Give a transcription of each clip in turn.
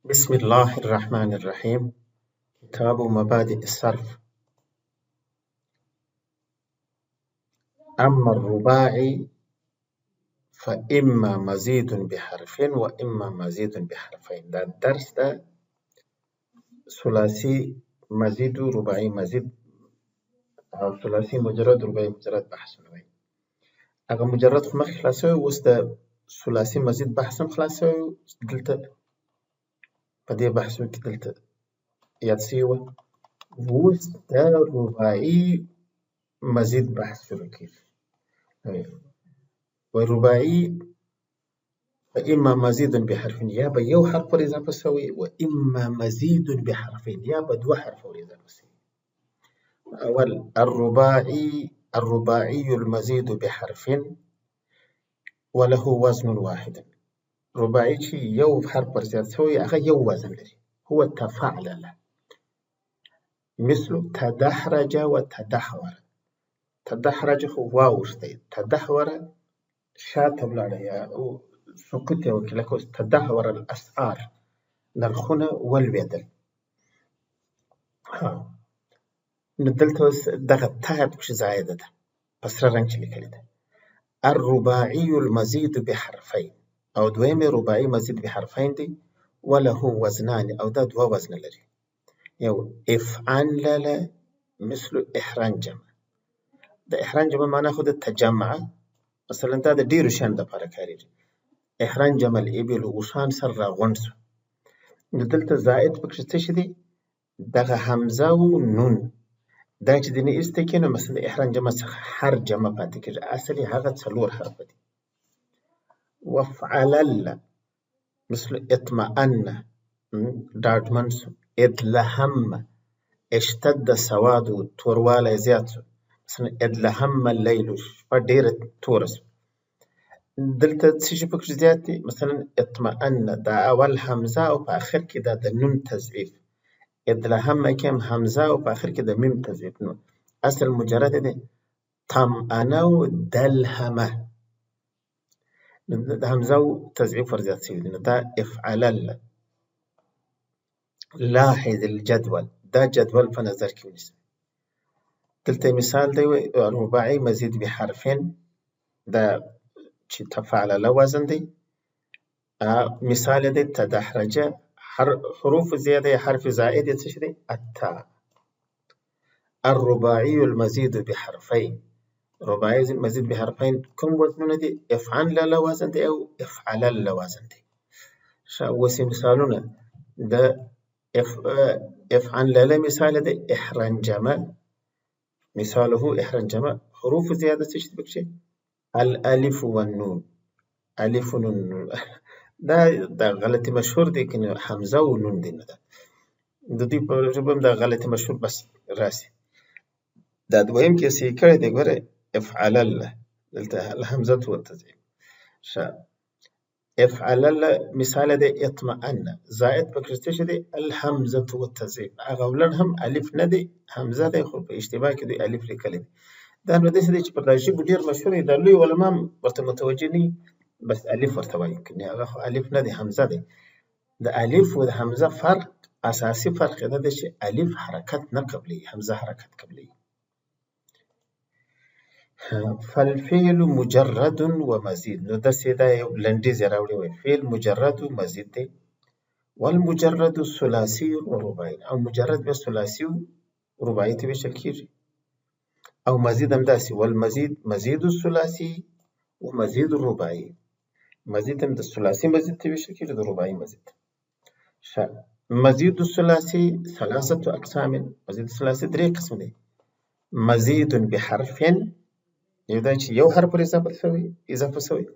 بسم الله الرحمن الرحيم. كتاب مبادئ الصرف. أما الرباعي فإما مزيد بحرف وإما مزيد بحرفين. ده الدرس ده ثلاثي مزيد رباعي مزيد أو ثلاثي مجرد رباعي مجرد بحث نوعي. أغا مجرد في مخي خلاصوي وسط ثلاثي مزيد بحث خلاصوي دلتا بدي بحث دلتا يتسيوه وسط رباعي مزيد بحث كيف. والرباعي فإما مزيد بحرف يابا يو حرف إضافة سوي وإما مزيد بحرفين يابا دو حرف إضافة سوي. أول الرباعي المزيد بحرف وله وزن واحد. رباعي شي يو حرف إضافة سوي أخا يو وزن لري هو تفعل له مثل تدحرج وتدحور. تدحرج هو واو شتي تدحور شاتم عليها سكت وكلكو تدحور الأسعار نرخنا والبدل. ندلتوس دغت تاعب كش زايدة ده بس رانش لكلده. الرباعي المزيد بحرفين أو دويمي رباعي مزيد بحرفين دي وله وزنان أو ده دوا وزن لري. يو افعل مثل إحرنجم. ده إحرنجم ما ناخد التجمع مثلا ده ديرو شان ده باركارير إحرنجم الإبل وشان سر غنسو. ندلت زائد بكش تشدي دغ همزة ونون دايش ديني استكينو مثلا إحران جمع حر جمع باتكر أصلي هذا سلور حرف دي. وفعل مثل اطمأن دارت منسو ادلهم اشتد سواد توروال زياتو مثلا ادلهم الليل فدير تورس. دلت تسيش بكش زياتي مثلا اطمأن دا أول همزة وبآخر كده دا نون تزعيف. ادلهم كم همزة وبآخر كده ميم تزعيف نون. أصل مجرد دي طمأنوا دلهمة همزة تزعيف فرزات سيدنا ده افعل. لاحظ الجدول ده جدول فنظر كيونس. تلتي مثال دي رباعي مزيد بحرفين ده تفعل لوزن دي. مثال دي تدحرج حروف زيادة حرف زائد تشري التاء. الرباعي المزيد بحرفين رباعي مزيد بحرفين كم وزننا دي افعل لوزن دي أو افعل لوزن دي. وسي مثالنا ده افعل لا مثال ده إحرنجما مثاله إحرنجما حروف زيادة تشتبك شيء الألف والنون ألف ونون ده غلطي مشهور دي كن حمزة ونون دي دي ربما ده غلطي مشهور بس راسي ده دوهم كيسي كره دي غير افعل الله الهمزة والتزعيم افعل مثال دي اطمأن زائد بكرتش دي الهمزة والتزعيم أغولنهم ألف ندي همزة دي خلق اشتباك دي ألف لكلمة ده أنا دي سديش برداشي بدير مشهور يدلوي ولا ما برت متوجني بس ألف ورتوا يمكن أغا ألف ندي همزة دي ده ألف وده همزة فرق أساسي فرق ده شيء ألف حركات قبلية همزة حركات قبلية. فالفعل مجرد ومزيد ده سيدا لنديز يراولي فعل مجرد ومزيد دي. والمجرد ثلاثي ورباعي أو مجرد بس ثلاثي ورباعي تبيش الكيري أو مزيد أمداسي والمزيد مزيد الثلاثي ومزيد الرباعي مزيد أمد الثلاثي مزيد تبيش الكيري الرباعي مزيد. مزيد الثلاثي ثلاثة أقسام مزيد الثلاثي دري قسم دي. مزيد بحرف يداش يو حرف إضافة سوي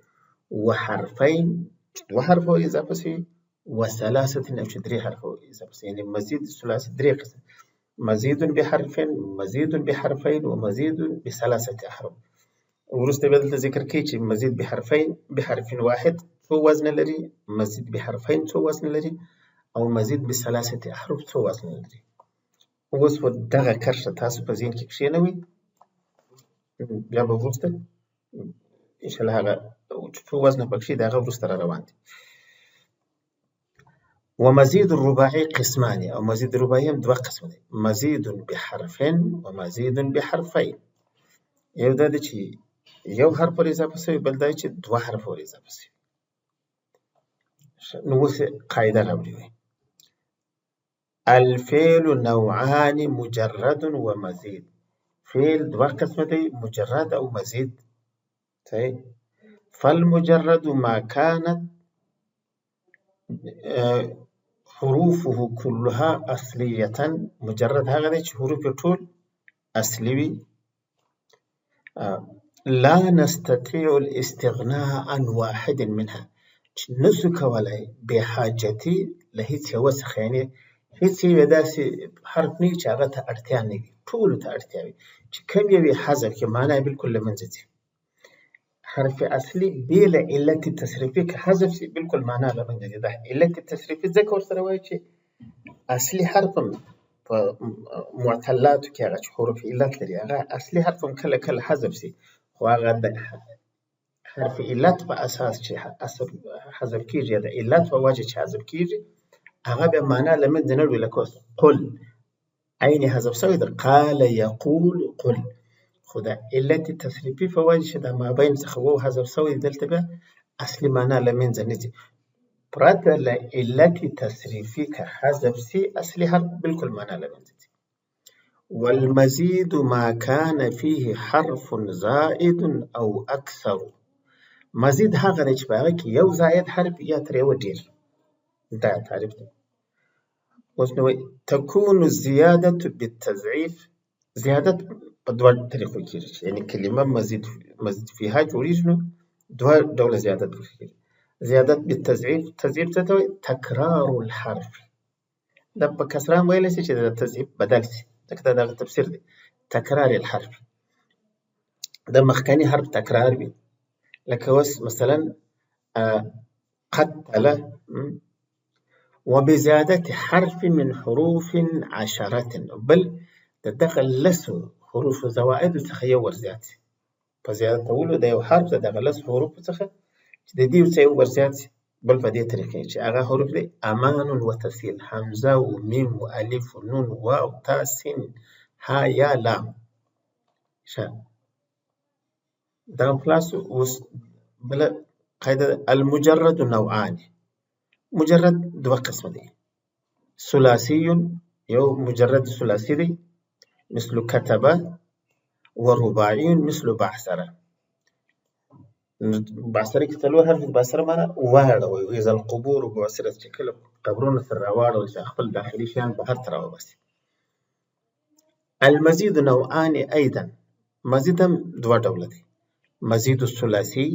وحرفين وحرف إضافة سوي وثلاثة أو دري حرف إضافة سوي يعني مزيد الثلاثي دري قسم مزيد بحرف مزيد بحرفين ومزيد بثلاثة أحرف. ورست بدل ذكر كيتش مزيد بحرفين بحرف واحد هو وزن الذي مزيد بحرفين هو وزن الذي أو مزيد بثلاثة أحرف هو وزن الذي وصف دغا كرشة تاسو بزين كيكشينوي جاب ورست إن شاء الله هذا هو وزن بكشي دغا ورست رواندي. ومزيد الرباعي قسمان أو مزيد الرباعي هم دوا قسم دي مزيد بحرف ومزيد بحرفين یو دا دی چې یو حرف ور اضافه شوی بل دا چې دوه حرف ور اضافه شوی نو اوس قاعده راوړي وي الفعل نوعان مجرد ومزيد فعل دوه قسم دی مجرد او مزيد صحیح فالمجرد ما كانت حروفه كلها اصليه مجرد هغه دی چې حروف ټول اصلي وي لا نستطيع الاستغناء عن واحد منها نسو کولای بحاجتي له هیڅ یو څخه یعنی هیڅ یو داسې حرف نه چې هغه ته اړتیا نه وي ټولو ته اړتیا وي چې کوم یو حذف کې معنی بالکل له منځه ځي حرف اصلي بې له علت تصریفي که حذف شي بالکل معنی له منځه ځي دا علت تصریفي ځکه ورسره وایي چې اصلي حرف په معتلاتو کې هغه چې حروف علت لري هغه اصلي حرف هم کله کله حذف شي خو هغه د حرف علت په اساس چې حذف کیږي د علت په وجه چې حذف کیږي هغه به معنا له منځه نه وړي لکه قل عین حذف شوی د قال یقول قل خو د علت تصریفي په وجه چې د مابین څخه وو حذف شوی دلته به اصلي معنا له منځه نه ځي پرته له علت تصریفي که حذف شي اصلي حرف بالکل معنا له منځه ځي والمزيد ما كان فيه حرف زائد او اكثر مزید هغه دی چې په هغه کې یو زائد حرف یا ترې یو ډېر دا تعریف دی اوس نو تكون الزيادة بالتضعيف زیادت په دوه طریقو کېږي یعنی کلمه مزید فيها جوړیږي نو دوه ډوله زیادت کېږي زیادت بالتضعيف تضعيف څه ته وایي تکرار الحرف دا په کسره هم ویلی شي چې د تضعيف بدل شي ځکه دا دغه تفسیر دی تکرار الحرف د مخکني حرف تکرار وي لکه اوس مثلا قتل وبزيادة حرف من حروف 10 بل دغه لسو حروف زوائد څخه یو ور زیات شي په زیاتولو د یو حرف دغه لسو حروف څخه چې د دې څخه یو ور زیات شي بل په دې طریقې چې هغه حروف دي امان وتسهيل حمزه و میم و الف و نون و واو تا سین ها یا لام دا خلاص اوس بل قاعده المجرد نوعان مجرد دوه قسم دي ثلاثي یو مجرد ثلاثي دی مثل كتب ورباعي مثل بعثره بعثره کې څلور حرف بعثره معنا واړوي اذا القبور بعثرت چې کله قبرونه سره راواړول چې خپل داخلي شیان بهر ته راوباسي المزيد نوعان ايضا مزید هم دوه ډوله دي مزيد الثلاثي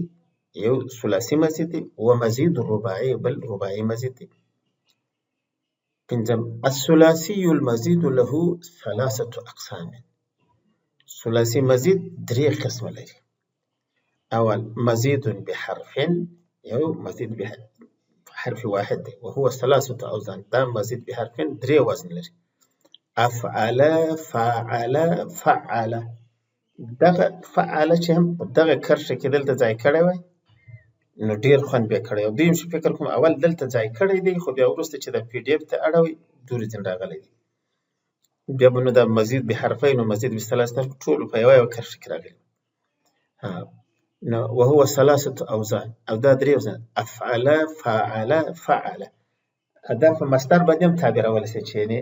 یو ثلاثي مزید دی ومزيد الرباعي بل رباعي مزید دی پنځم الثلاثي المزيد له 3 اقسام ثلاثي مزید درې قسم لري اول مزيد بحرف یو مزید بحرف واحد دی وهو 3 اوزان دا مزید بحرف درې وزن لري افعل فعل فعل دغه فعل چې هم دغه کرښه کې دلته ځای کړی وای نو ډیر خوند به کړی او دویم شي فکر کوم اول دلته ځای کړی دی خو بیا وروسته چې د پی ډی اف ته اړوي دوري ځین راغلی دی بیا به نو د مزید بحرفین او مزید بثلاثه ټول په یو کرښه کې راغلی نو وهو 3 اوزان او دا درې اوزان افعل فعل فعل دا په مصدر باندې هم تعبیرول شي چې یعنی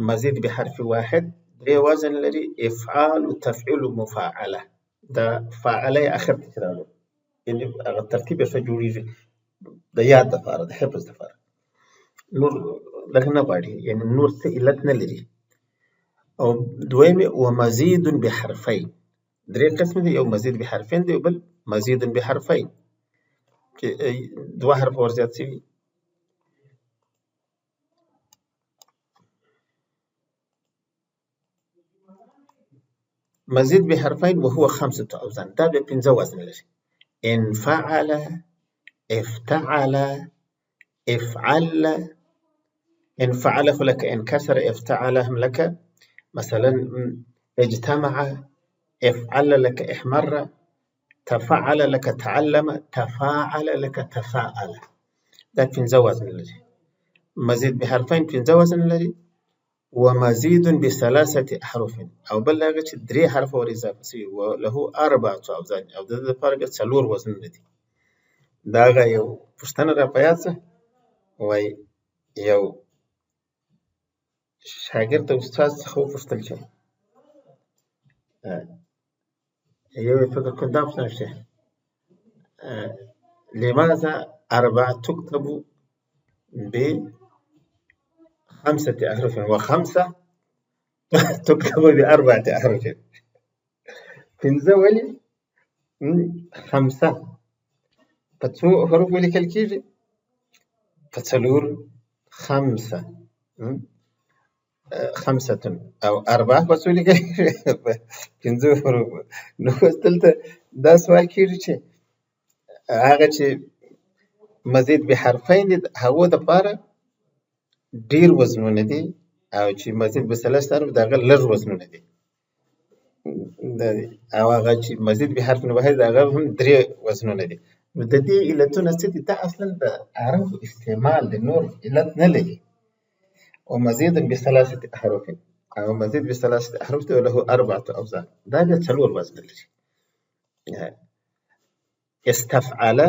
مزید بحرف واحد درې وزن لري افعال تفعل مفاعله دا فاعله اخر تکرار یعنی هغه ترتیب یې څه جوړیږي د یاد لپاره د حفظ لپاره نور دغه نه غواړي یعنی نور څه علت نه لري او دویم ومزید بحرفین درې قسم دي یو مزید بحرفین دی بل مزید بحرفین چې دوه حرف ور زیات شي مزید بحرفین وهو 5 اوزان دا به 5 وزن لري انفعل افتعل افعل انفعل لك انكسر افتعل لك مثلا اجتمع افعل لك احمر تفعل لك تعلم تفاعل لك تفاعل دا 5 وزن لري مزيد بحرفين پنځه وزن لري، ومزيد بثلاثة أحرف أو بل هغه چې درې حرف ور اضافه شوي وله 4 أوزان او د لپاره څلور وزنونه دي. دا هغه یو پوښتنه را په یاد شه، وایي یو شاګرد د استاد څخه وپوښتل چې یو فکر کوم دا پوښتنه شي لماذا 4 تكتب ب5 أحرف و5 تكتب ب4 أحرف؟ پنځه ولې 5 په څو حروف ولیکل کېږي؟ په څلور. 5 او 4 په څو لیکل کېږي؟ په 5 حروف. نو اوس دلته دا سوال کېږي چې هغه چې مزید بحرفین دي هغو دپاره ډېر وزنونه دي او چې مزید بثلاثه حروف د هغه لږ وزنونه دي. او هغه چې مزید بحرف واحد د هغه هم 3 وزنونه دي. نو د دې علتونه څه دي؟ دا اصلا د عربو استعمال د نور علت نه لري. ومزيد بثلاثة أحرف أو مزيد بثلاثة أحرف وله 4 أوزان. دا بیا څلور وزن لري. استفعل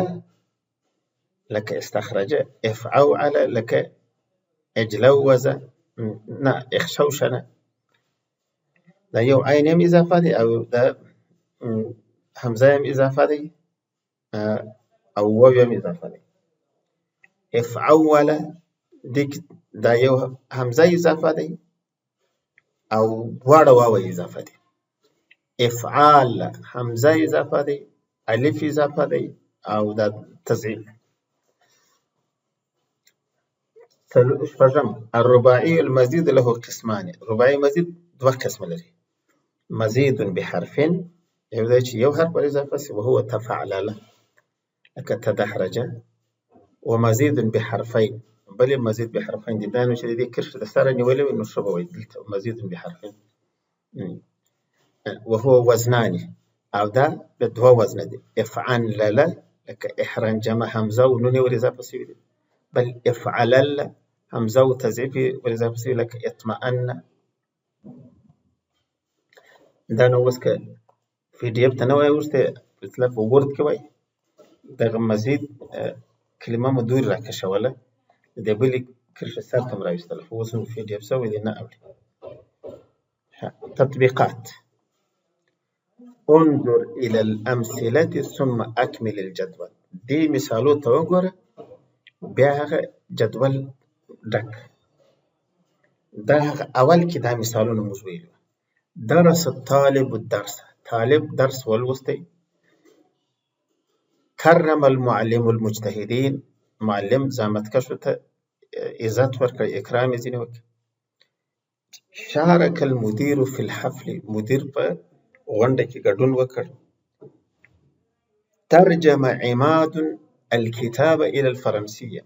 لك استخرج، افعوعل لك اجلوز، نه اخشوشن. دا یو عین هم اضافه دی او دا همزه هم اضافه دی او واو هم اضافه دی. افعول دا یو همزه اضافه دی او دواړه واو اضافه دی. افعال همزه اضافه دی، الف اضافه دی او دا تضعیف. شپږم الرباعي المزيد له قسمان. رباعي مزيد 2 قسم لري. مزيد بحرف یو دی چې یو حرف ور اضافه شي وهو تفعلل لکه تدحرج، ومزيد بحرفين بل مزيد بحرفين دي دا نو چې د دې کرښه د سره نیولې وي نو ښه به وایي دلته مزيد بحرفين. وهو وزنان او دا د 2 وزن دي. افعنلل لکه احرنجم همزه و نون ور اضافه شوي دي، بل افعلل همزه و تضعیف ور اضافه شوي لکه اطمئن. دا نو اوس که PDF ته نه وایي ورته مثلا په ورد کې وایي دغه مزید کلمه مو دورې راکشوله د دې بلې کرښې سر ته م راویستله، خو اوس نو PDF شوی دی نه اوري. تطبیقات. انظر الى الامثله ثم اكمل الجدول. دې مثالو ته وګوره بیا هغه جدول ډک. دا هغه اول کې دا مثالونه موږ ویلي. درس الطالب الدرس، طالب درس ولوستی. کرم المعلم المجتهدین، معلم زحمتکشو ته عزت ورکړ، اکرام یې ځینې وکړي. شارک المدیر فی الحفل، مدیر په غونډه کې ګډون وکړ. ترجم عماد الكتاب الى الفرنسیه،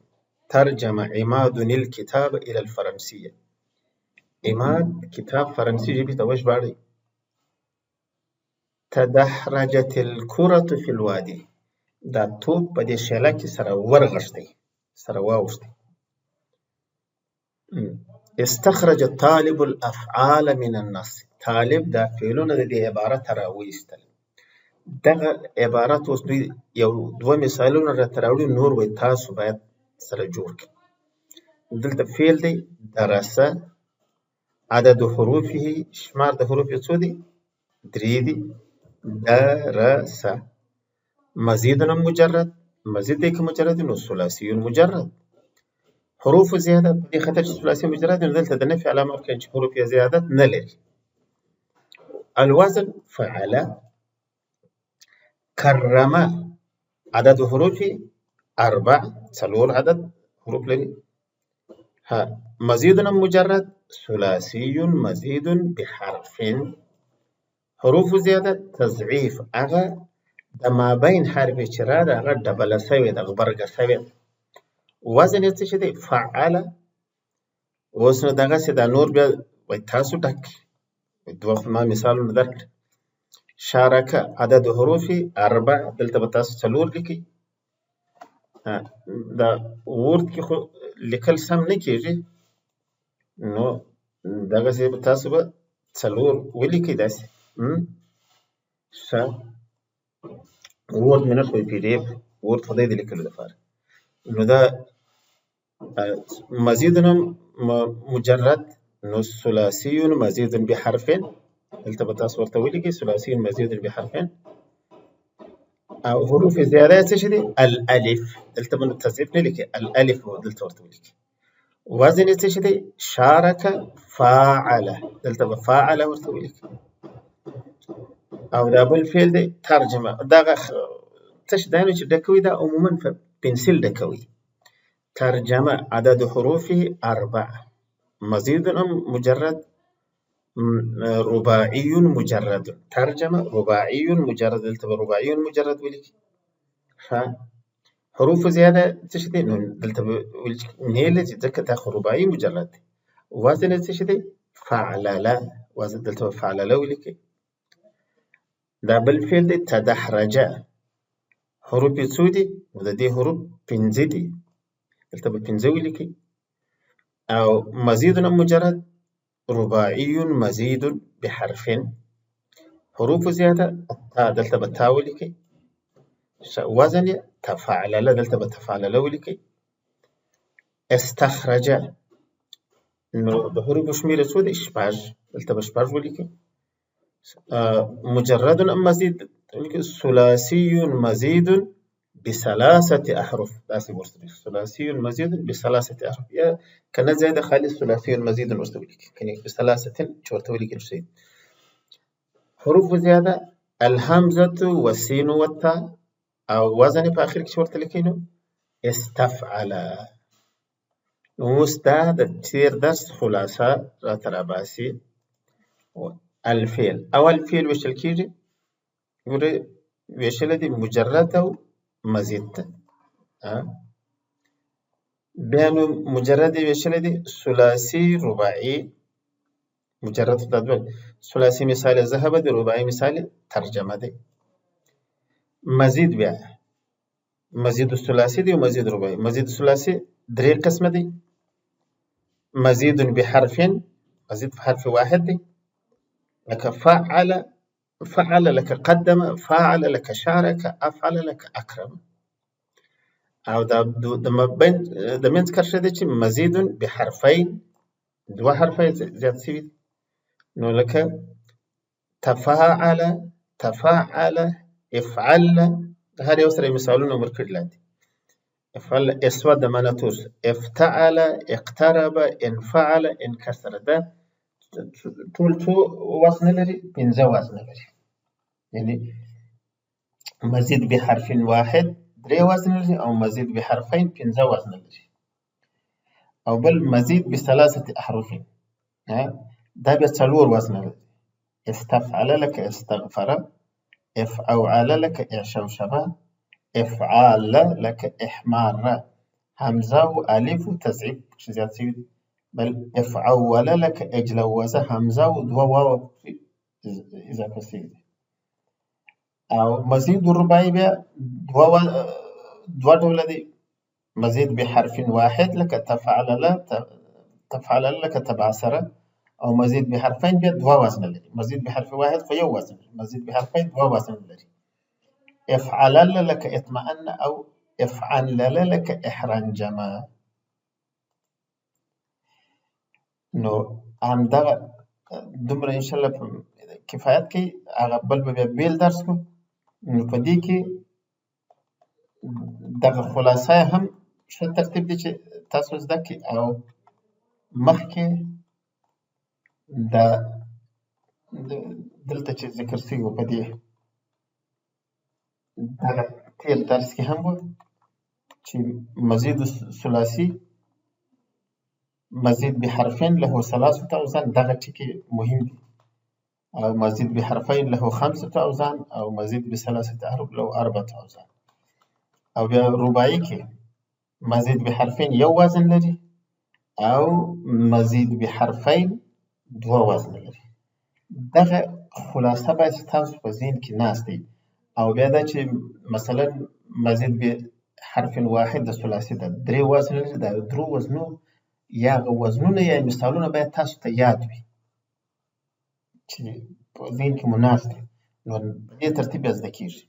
ترجم عماد الكتاب الى الفرنسیه. عماد کتاب فرنسي ژبې ته وژباړئ. تدحرجت الكرة في الوادي، دا توپ په دې شیله کې سره ورغښتی، سره واوښتی. استخرج الطالب الافعال من النص، طالب دا فعلونه د دې عبارت راویستل. دغه عبارت اوس دوی یو 2 مثالونه راته راوړي، نور وایي تاسو باید سره جوړ کړئ. دلته فعل دی درسه، عدد حروفه شمار د حروف څو دي؟ 3 دي. درسه. مزيدنا مجرد، مزيد دی که مجرد نو ثلاثي مجرد. حروف زیاده په دې خاطر چې ثلاثي مجرد نو دلته د نفي علامه ورکړئ چې حروف یې زیادت نه لري. الوزن فعل. کرم عدد حروفه 4، 4 عدد حروف لري. مزيدنا مجرد ثلاثي مزيد بحرف. حروف زیاده تضعیف، هغه د مابین حرف چې راغی هغه ډبله سوې ده، غبرګه سوې ده. وزن یې څه شی دی؟ فعله. اوس نو دغسې دا نور بیا وایي تاسو ډک کړئ. 2 ما مثالونه درکړي. شارکه عدد حروف 4، دلته به تاسو 4 لیکئ. دا ورد کې خو لیکل سم نه کېږي، نو دغسې به تاسو به څلور ولیکئ داسې. ښه ورد مې نه ښوي، پی ډي اف ورد خدای د لیکلو لپاره. نو دا مزید مجرد، نو ثلاثي مزید بحرفين، دلته به تاسو ورته ولیکئ ثلاثي مزید بحرفين. او حروف زیاده څه شي دي؟ الالف، دلته به تصریف نه لیکئ، الالف دلته ورته ولیکئ. وزن څه شي دی؟ شارک فاعله، دلته به فاعله ورته ولیکئ. او دا بل فعل دی ترجمه، دغه څه شي دی نو چې ډکوي دا عموما په پنسل ډکوي. ترجمه عدد حروفه 4، مزید مجرد رباعي مجرد، ترجمه رباعي مجرد، دلته به رباعي مجرد ولیکئ. حروف زیاده څه شي دی؟ نو دلته به نیله چې ځکه دا خو رباعي مجرد دی. وزن څه شي دی؟ فعلله، وزن دلته به فعلله ولیکئ. دا بل فعل دی تدحرجه، حروف یې څو دي؟ نو د دې حروف 5 دي، دلته به 5 ولیکئ. او مزید مجرد رباعي مزید بحرفين، حروف زیاده دلته به تا ولیکئ. وزن تفعلله، دلته به تفعلله ولیکئ. استخرجه، نو د حروف شمېر څو دی؟ 6، دلته به 6 ولیکئ. مجرد مزید ثلاثي مزید بثلاثة أحرف، داسې ورته ثلاثي مزید بثلاثة أحرف، یا کنه زیاده خالص ثلاثي مزید ورته ولیکئ، کنه بثلاثة چې ورته ولیکئ شي. حروف زیاده الهمزة والسين والتاء، او وزن په اخر کې ورته لیکئ نو استفعل. نو اوس دا د تیر درس خلاصه راته راباسي. الفعل، اول فعل ویشل کېږي، ګورئ ویشل دي مجرد او مزید ته. بیا نو مجرد یې ویشل دي ثلاثي رباعي، مجرد دا دوه، ثلاثي مثال ذهب دی، رباعي مثال ترجمه دی. مزید بیا مزید ثلاثي دی او مزید رباعي. مزید ثلاثي 3 قسمه دی. مزید بحرفين، مزید په حرف واحد دی، لکه فعل، فعل لکه قدم، فاعل لکه شارك، افعل لکه اکرم. او د منځ کرښه دی چې مزید بحرفين، 2 حرفه زیات شوي، نو لکه تفاعل، تفاعل، افعل، هر یو سره مثالونه ورکړي لاندې. افعل اسود معنا تور، افتعل، اقترب، انفعل، انکسر، ده ټول څو وزن لري؟ 5 وزن لري. یعنی مزید بحرف واحد 3 وزن لري، او مزید بحرفين 5 وزن لري. او بل مزید بثلاثه احرف، دا بیا 4 وزن لري. استفعل لك استغفر، افعل لك اعشوشب، افعال لك احمار، همزه و الف و تضعیف چې زیات شوي. بل افعول لك اجلوز، همزه و 2 واو اضافه شوي. او مزید رباعي بیا 2 ډوله دي. مزید بحرف واحد لکه تفعل لك تبعثر، او مزید بحرفين بیا 2 وزن لري. مزید بحرف واحد خو 1 وزن لري، مزید بحرفين 2 وزن لري. افعلل لك اطمئن، او افعنلل لك احرنجما. نو همدغه دومره انشاءالله کفایت کوي. هغه بل به بیا بیل درس کو. نو په دې کې دغه خلاصه هم ښه ترتیب دی چې تاسو زده کړئ. او مخکې دلته چې ذکر شوي وو په دې دغه تیر درس کې هم وو چې مزید ثلاثي مزید بحرفين له 3 اوزان، دغه ټکي مهم دي. او مزید بحرفين له 5 اوزان، او مزید بثلاثه احرف له 4 اوزان. او بیا رباعي کې مزید بحرفين 1 وزن لري، او مزید بحرفين 2 وزن لري. دغه خلاصه باید تاسو په ذهن کې ناست وي. او بیا دا چې مثلا مزید حرف واحد د ثلاثي د درې وزن لري. دا درو وزنو یا وزنونه یا مثالونه باید تاسو ته یاد وي چې په ذهن کې مو ناست دي، نو په دې ترتیب بیا زده کېږي.